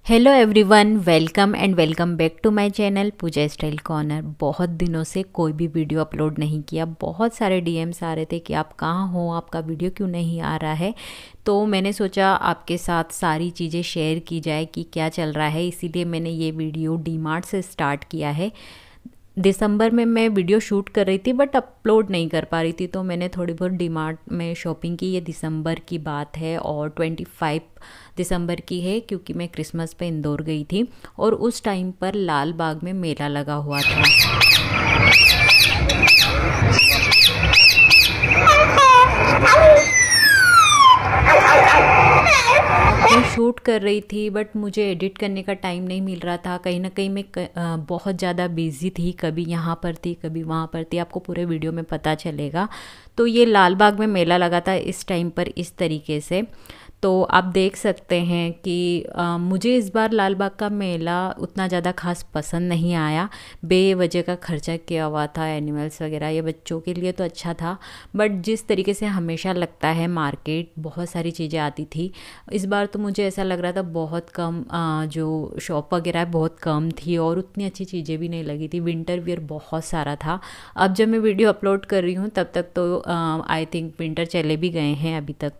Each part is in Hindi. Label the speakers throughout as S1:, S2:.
S1: Hello everyone, welcome and welcome back to my channel Pooja style corner. बहुत दिनों से कोई भी वीडियो अपलोड नहीं किया। बहुत सारे डीएम्स आ रहे थे कि आप कहाँ हो, आपका वीडियो क्यों नहीं आ रहा है। तो मैंने सोचा आपके साथ सारी चीज़ें शेयर की जाए कि क्या चल रहा है, इसीलिए मैंने ये वीडियो डीमार्ट से स्टार्ट किया है। दिसंबर में मैं वीडियो शूट कर रही थी बट अपलोड नहीं कर पा रही थी, तो मैंने थोड़ी बहुत डीमार्ट में शॉपिंग की। ये दिसंबर की बात है और 25 दिसंबर की है, क्योंकि मैं क्रिसमस पे इंदौर गई थी और उस टाइम पर लाल बाग में मेला लगा हुआ था। मैं शूट कर रही थी बट मुझे एडिट करने का टाइम नहीं मिल रहा था। कहीं ना कहीं मैं बहुत ज़्यादा बिजी थी, कभी यहाँ पर थी कभी वहाँ पर थी, आपको पूरे वीडियो में पता चलेगा। तो ये लाल बाग में मेला लगा था इस टाइम पर इस तरीके से। तो आप देख सकते हैं कि मुझे इस बार लाल बाग का मेला उतना ज़्यादा खास पसंद नहीं आया। बेवजह का खर्चा किया हुआ था, एनिमल्स वगैरह, ये बच्चों के लिए तो अच्छा था बट जिस तरीके से हमेशा लगता है मार्केट, बहुत सारी चीज़ें आती थी। इस बार तो मुझे ऐसा लग रहा था बहुत कम, जो शॉप वगैरह बहुत कम थी और उतनी अच्छी चीज़ें भी नहीं लगी थी। विंटर वियर बहुत सारा था। अब जब मैं वीडियो अपलोड कर रही हूँ तब तक तो आई थिंक विंटर चले भी गए हैं अभी तक।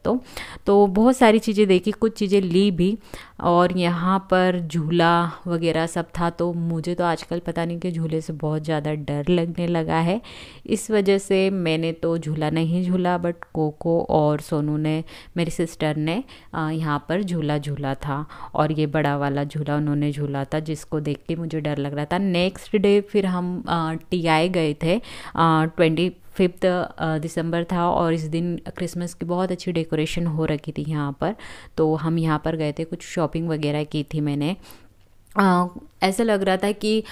S1: तो बहुत सारी चीज़ें देखी, कुछ चीज़ें ली भी। और यहाँ पर झूला वगैरह सब था। तो मुझे तो आजकल पता नहीं कि झूले से बहुत ज़्यादा डर लगने लगा है, इस वजह से मैंने तो झूला नहीं झूला, बट कोको और सोनू ने, मेरी सिस्टर ने यहाँ पर झूला झूला था और ये बड़ा वाला झूला उन्होंने झूला था, जिसको देख के मुझे डर लग रहा था। नेक्स्ट डे फिर हम टीआई गए थे। 25 दिसंबर था और इस दिन क्रिसमस की बहुत अच्छी डेकोरेशन हो रखी थी यहाँ पर। तो हम यहाँ पर गए थे, कुछ शॉपिंग वगैरह की थी मैंने। ऐसा लग रहा था कि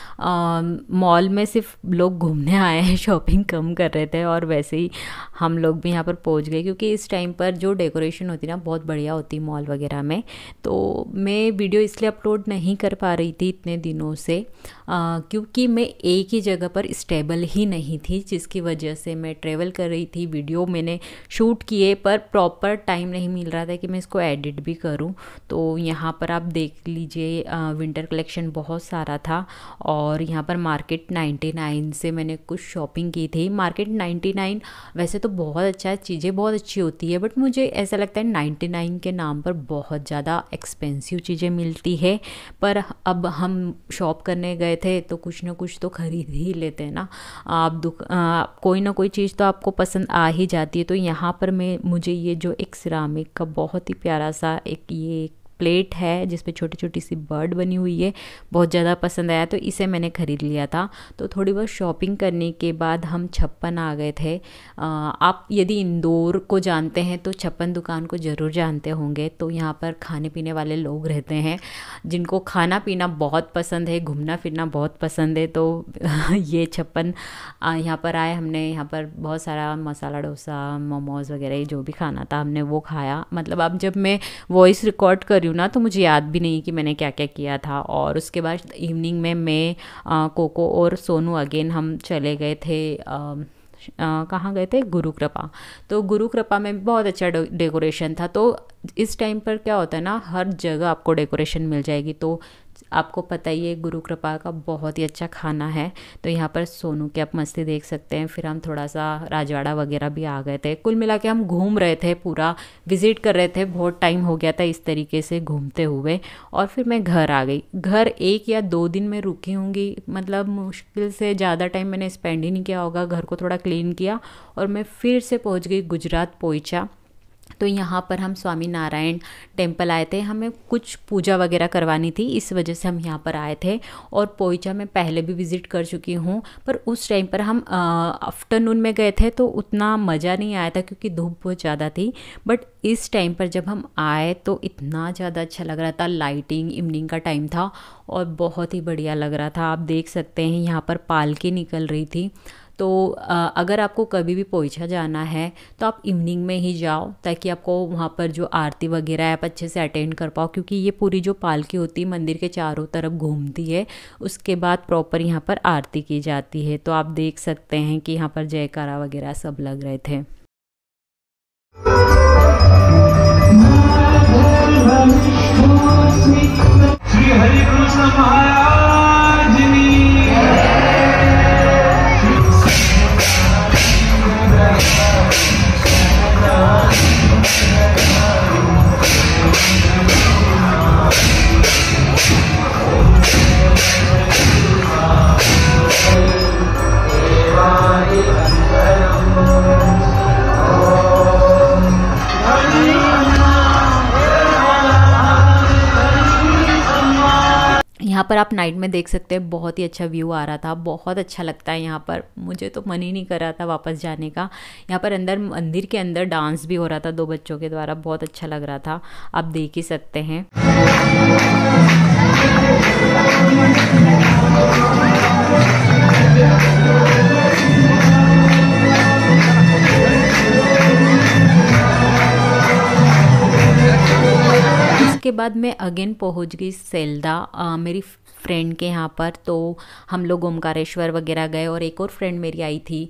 S1: मॉल में सिर्फ लोग घूमने आए हैं, शॉपिंग कम कर रहे थे। और वैसे ही हम लोग भी यहाँ पर पहुँच गए, क्योंकि इस टाइम पर जो डेकोरेशन होती ना बहुत बढ़िया होती मॉल वगैरह में। तो मैं वीडियो इसलिए अपलोड नहीं कर पा रही थी इतने दिनों से, क्योंकि मैं एक ही जगह पर स्टेबल ही नहीं थी, जिसकी वजह से मैं ट्रेवल कर रही थी। वीडियो मैंने शूट किए पर प्रॉपर टाइम नहीं मिल रहा था कि मैं इसको एडिट भी करूँ। तो यहाँ पर आप देख लीजिए, विंटर कलेक्शन बहुत सारा था। और यहाँ पर मार्केट 99 से मैंने कुछ शॉपिंग की थी। मार्केट 99 वैसे तो बहुत अच्छा है, चीज़ें बहुत अच्छी होती है, बट मुझे ऐसा लगता है 99 के नाम पर बहुत ज़्यादा एक्सपेंसिव चीज़ें मिलती है। पर अब हम शॉप करने गए थे तो कुछ ना कुछ तो खरीद ही लेते हैं ना। आप कोई ना कोई चीज़ तो आपको पसंद आ ही जाती है। तो यहाँ पर मुझे ये जो एक सिरामिक का बहुत ही प्यारा सा ये प्लेट है जिसपे छोटी छोटी सी बर्ड बनी हुई है, बहुत ज़्यादा पसंद आया, तो इसे मैंने ख़रीद लिया था। तो थोड़ी बहुत शॉपिंग करने के बाद हम छप्पन आ गए थे। आप यदि इंदौर को जानते हैं तो छप्पन दुकान को ज़रूर जानते होंगे। तो यहाँ पर खाने पीने वाले लोग रहते हैं जिनको खाना पीना बहुत पसंद है, घूमना फिरना बहुत पसंद है। तो ये छप्पन यहाँ पर आए, हमने यहाँ पर बहुत सारा मसाला डोसा, मोमोज़ वगैरह जो भी खाना था हमने वो खाया। मतलब अब जब मैं वॉइस रिकॉर्ड कर ना तो मुझे याद भी नहीं कि मैंने क्या क्या किया था। और उसके बाद इवनिंग में मैं कोको और सोनू अगेन हम चले गए थे, कहाँ गए थे, गुरु कृपा। तो गुरु कृपा में बहुत अच्छा डेकोरेशन था। तो इस टाइम पर क्या होता है ना, हर जगह आपको डेकोरेशन मिल जाएगी। तो आपको पता ही है गुरु कृपा का बहुत ही अच्छा खाना है। तो यहाँ पर सोनू की आप मस्ती देख सकते हैं। फिर हम थोड़ा सा राजवाड़ा वगैरह भी आ गए थे। कुल मिला के हम घूम रहे थे, पूरा विजिट कर रहे थे। बहुत टाइम हो गया था इस तरीके से घूमते हुए। और फिर मैं घर आ गई। घर 1 या 2 दिन में रुकी होंगी, मतलब मुश्किल से ज़्यादा टाइम मैंने स्पेंड ही नहीं किया होगा। घर को थोड़ा क्लीन किया और मैं फिर से पहुँच गई गुजरात पोइचा। तो यहाँ पर हम स्वामी नारायण टेम्पल आए थे, हमें कुछ पूजा वगैरह करवानी थी, इस वजह से हम यहाँ पर आए थे। और पोइचा में पहले भी विज़िट कर चुकी हूँ, पर उस टाइम पर हम आफ्टरनून में गए थे तो उतना मज़ा नहीं आया था क्योंकि धूप बहुत ज़्यादा थी। बट इस टाइम पर जब हम आए तो इतना ज़्यादा अच्छा लग रहा था। लाइटिंग, इवनिंग का टाइम था और बहुत ही बढ़िया लग रहा था। आप देख सकते हैं यहाँ पर पालकी निकल रही थी। तो अगर आपको कभी भी पोइचा जाना है तो आप इवनिंग में ही जाओ, ताकि आपको वहाँ पर जो आरती वगैरह है आप अच्छे से अटेंड कर पाओ। क्योंकि ये पूरी जो पालकी होती है मंदिर के चारों तरफ घूमती है, उसके बाद प्रॉपर यहाँ पर आरती की जाती है। तो आप देख सकते हैं कि यहाँ पर जयकारा वगैरह सब लग रहे थे। पर आप नाइट में देख सकते हैं, बहुत ही अच्छा व्यू आ रहा था, बहुत अच्छा लगता है यहाँ पर। मुझे तो मन ही नहीं कर रहा था वापस जाने का। यहाँ पर अंदर मंदिर के अंदर डांस भी हो रहा था 2 बच्चों के द्वारा, बहुत अच्छा लग रहा था, आप देख ही सकते हैं। उसके बाद मैं अगेन पहुंच गई सेल्दा मेरी फ्रेंड के यहाँ पर। तो हम लोग ओमकारेश्वर वगैरह गए और एक और फ्रेंड मेरी आई थी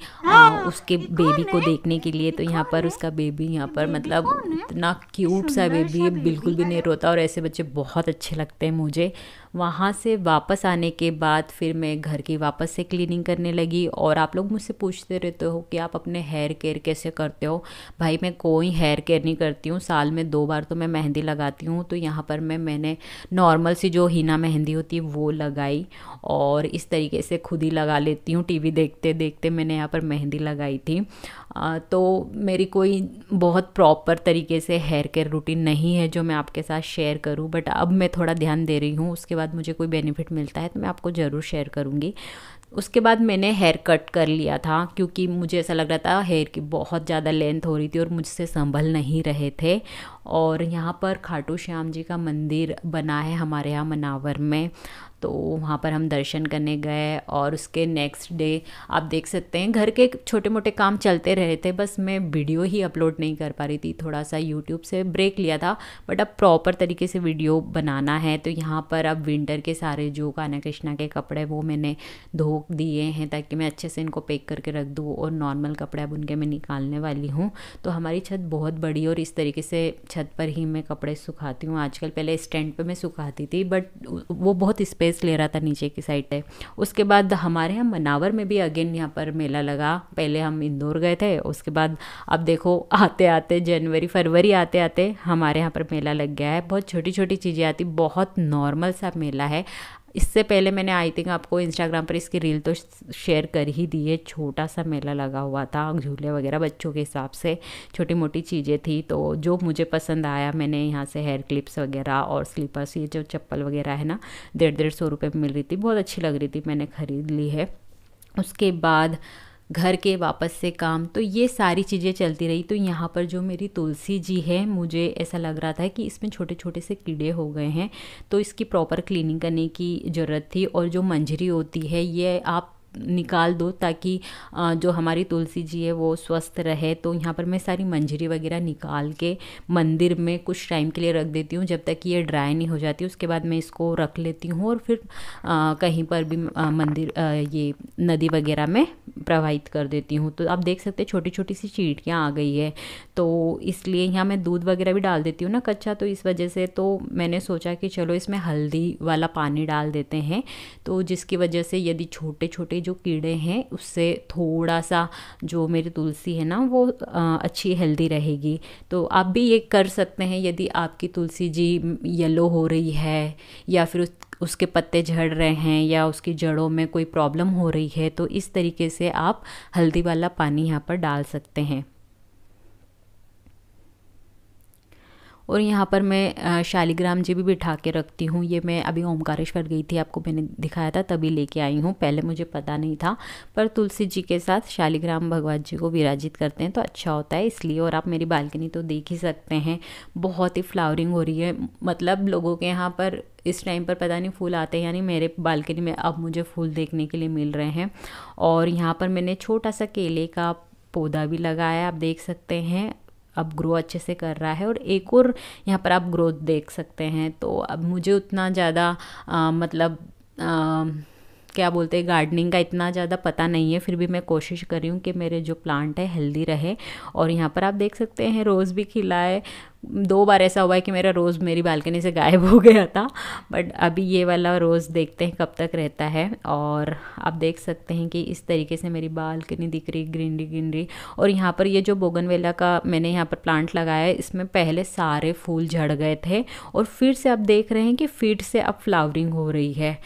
S1: उसके बेबी को देखने के लिए। तो यहाँ पर उसका बेबी यहाँ पर मतलब इतना क्यूट सा बेबी है, बिल्कुल भी नहीं रोता, और ऐसे बच्चे बहुत अच्छे लगते हैं मुझे। वहाँ से वापस आने के बाद फिर मैं घर की वापस से क्लीनिंग करने लगी। और आप लोग मुझसे पूछते रहते हो कि आप अपने हेयर केयर कैसे करते हो। भाई मैं कोई हेयर केयर नहीं करती हूँ, साल में 2 बार तो मैं मेहंदी लगाती हूँ। तो यहाँ पर मैंने नॉर्मल सी जो हीना मेहंदी होती है वो लगाई, और इस तरीके से खुद ही लगा लेती हूँ। टीवी देखते देखते मैंने यहाँ पर मेहंदी लगाई थी। तो मेरी कोई बहुत प्रॉपर तरीके से हेयर केयर रूटीन नहीं है जो मैं आपके साथ शेयर करूं, बट अब मैं थोड़ा ध्यान दे रही हूँ। उसके बाद मुझे कोई बेनिफिट मिलता है तो मैं आपको ज़रूर शेयर करूँगी। उसके बाद मैंने हेयर कट कर लिया था, क्योंकि मुझे ऐसा लग रहा था हेयर की बहुत ज़्यादा लेंथ हो रही थी और मुझसे संभल नहीं रहे थे। और यहाँ पर खाटू श्याम जी का मंदिर बना है हमारे यहाँ मनावर में, तो वहाँ पर हम दर्शन करने गए। और उसके नेक्स्ट डे आप देख सकते हैं घर के छोटे मोटे काम चलते रहे थे, बस मैं वीडियो ही अपलोड नहीं कर पा रही थी, थोड़ा सा यूट्यूब से ब्रेक लिया था। बट अब प्रॉपर तरीके से वीडियो बनाना है। तो यहाँ पर अब विंटर के सारे जो कान्हा कृष्णा के कपड़े वो मैंने धो दिए हैं, ताकि मैं अच्छे से इनको पैक करके रख दूँ। और नॉर्मल कपड़े अब उनके मैं निकालने वाली हूँ। तो हमारी छत बहुत बड़ी, और इस तरीके से छत पर ही मैं कपड़े सुखाती हूँ आजकल। पहले स्टैंड पे मैं सुखाती थी, बट वो बहुत स्पेस ले रहा था नीचे की साइड पे। उसके बाद हमारे यहाँ मनावर में भी अगेन यहाँ पर मेला लगा। पहले हम इंदौर गए थे, उसके बाद अब देखो आते आते जनवरी फरवरी आते आते हमारे यहाँ पर मेला लग गया है। बहुत छोटी छोटी चीज़ें आती, बहुत नॉर्मल सा मेला है। इससे पहले मैंने आई थिंक आपको इंस्टाग्राम पर इसकी रील तो शेयर कर ही दी है। छोटा सा मेला लगा हुआ था, झूले वगैरह बच्चों के हिसाब से छोटी मोटी चीज़ें थी। तो जो मुझे पसंद आया, मैंने यहाँ से हेयर क्लिप्स वगैरह और स्लीपर्स, ये जो चप्पल वगैरह है ना 150-150 रुपये में मिल रही थी, बहुत अच्छी लग रही थी, मैंने ख़रीद ली है। उसके बाद घर के वापस से काम, तो ये सारी चीज़ें चलती रही। तो यहाँ पर जो मेरी तुलसी जी है, मुझे ऐसा लग रहा था कि इसमें छोटे छोटे से कीड़े हो गए हैं, तो इसकी प्रॉपर क्लीनिंग करने की ज़रूरत थी। और जो मंजरी होती है ये आप निकाल दो, ताकि जो हमारी तुलसी जी है वो स्वस्थ रहे। तो यहाँ पर मैं सारी मंजरी वगैरह निकाल के मंदिर में कुछ टाइम के लिए रख देती हूँ, जब तक कि ये ड्राई नहीं हो जाती। उसके बाद मैं इसको रख लेती हूँ और फिर कहीं पर भी मंदिर ये नदी वगैरह में प्रवाहित कर देती हूँ। तो आप देख सकते हैं छोटी छोटी सी चींटियाँ आ गई है, तो इसलिए यहाँ मैं दूध वगैरह भी डाल देती हूँ ना कच्चा, तो इस वजह से तो मैंने सोचा कि चलो इसमें हल्दी वाला पानी डाल देते हैं। तो जिसकी वजह से यदि छोटे छोटे जो कीड़े हैं उससे थोड़ा सा जो मेरी तुलसी है ना वो अच्छी हेल्दी रहेगी। तो आप भी ये कर सकते हैं, यदि आपकी तुलसी जी येलो हो रही है या फिर उसके पत्ते झड़ रहे हैं या उसकी जड़ों में कोई प्रॉब्लम हो रही है, तो इस तरीके से आप हल्दी वाला पानी यहाँ पर डाल सकते हैं। और यहाँ पर मैं शालिग्राम जी भी बिठा के रखती हूँ। ये मैं अभी ओमकारेश्वर गई थी, आपको मैंने दिखाया था, तभी लेके आई हूँ, पहले मुझे पता नहीं था। पर तुलसी जी के साथ शालिग्राम भगवान जी को विराजित करते हैं तो अच्छा होता है, इसलिए। और आप मेरी बालकनी तो देख ही सकते हैं, बहुत ही फ्लावरिंग हो रही है। मतलब लोगों के यहाँ पर इस टाइम पर पता नहीं फूल आते हैं, यानी मेरे बालकनी में अब मुझे फूल देखने के लिए मिल रहे हैं। और यहाँ पर मैंने छोटा सा केले का पौधा भी लगाया, आप देख सकते हैं, अब ग्रो अच्छे से कर रहा है। और एक और यहाँ पर आप ग्रोथ देख सकते हैं। तो अब मुझे उतना ज़्यादा मतलब क्या बोलते हैं, गार्डनिंग का इतना ज़्यादा पता नहीं है, फिर भी मैं कोशिश कर रही हूँ कि मेरे जो प्लांट है हेल्दी रहे। और यहाँ पर आप देख सकते हैं रोज़ भी खिला है। 2 बार ऐसा हुआ है कि मेरा रोज़ मेरी बालकनी से गायब हो गया था, बट अभी ये वाला रोज़ देखते हैं कब तक रहता है। और आप देख सकते हैं कि इस तरीके से मेरी बालकनी दिख रही ग्रीनरी ग्रीनरी। और यहाँ पर ये जो बोगनवेला का मैंने यहाँ पर प्लांट लगाया है, इसमें पहले सारे फूल झड़ गए थे और फिर से आप देख रहे हैं कि फिर से अब फ्लावरिंग हो रही है।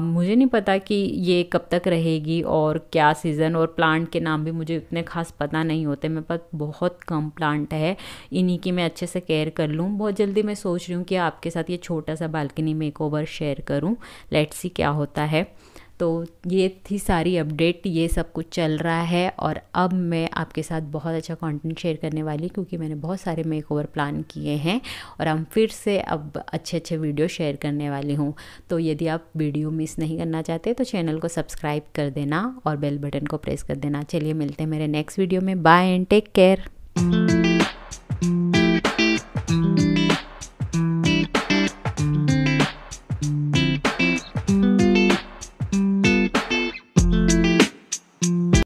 S1: मुझे नहीं पता कि ये कब तक रहेगी और क्या सीज़न, और प्लांट के नाम भी मुझे उतने खास पता नहीं होते, मेरे पास बहुत कम प्लांट है, इन्हीं की मैं अच्छे से केयर कर लूँ। बहुत जल्दी मैं सोच रही हूँ कि आपके साथ ये छोटा सा बालकनी मेकओवर शेयर करूँ, लेट्स सी क्या होता है। तो ये थी सारी अपडेट, ये सब कुछ चल रहा है। और अब मैं आपके साथ बहुत अच्छा कंटेंट शेयर करने वाली, क्योंकि मैंने बहुत सारे मेकओवर प्लान किए हैं और हम फिर से अब अच्छे अच्छे वीडियो शेयर करने वाली हूँ। तो यदि आप वीडियो मिस नहीं करना चाहते तो चैनल को सब्सक्राइब कर देना और बेल बटन को प्रेस कर देना। चलिए मिलते हैं मेरे नेक्स्ट वीडियो में। Bye and take care.